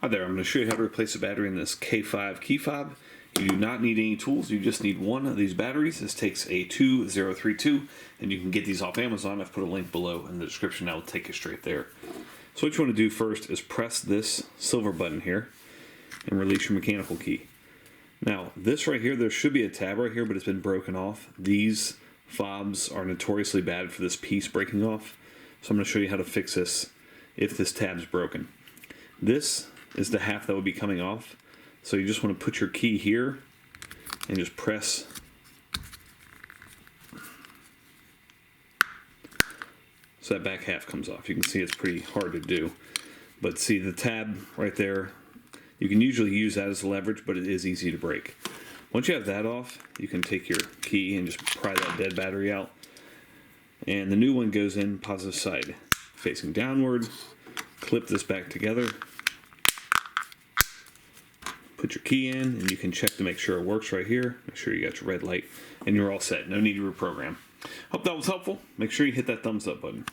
Hi there, I'm going to show you how to replace a battery in this K5 key fob. You do not need any tools, you just need one of these batteries. This takes a 2032 and you can get these off Amazon. I've put a link below in the description that will take you straight there. So what you want to do first is press this silver button here and release your mechanical key. Now this right here, there should be a tab right here, but it's been broken off. These fobs are notoriously bad for this piece breaking off. So I'm going to show you how to fix this if this tab's broken. This is the half that would be coming off. So you just want to put your key here and just press. So that back half comes off. You can see it's pretty hard to do. But see the tab right there, you can usually use that as leverage, but it is easy to break. Once you have that off, you can take your key and just pry that dead battery out. And the new one goes in positive side, facing downward. Clip this back together. Put your key in and you can check to make sure it works right here. Make sure you got your red light and you're all set. No need to reprogram. Hope that was helpful. Make sure you hit that thumbs up button.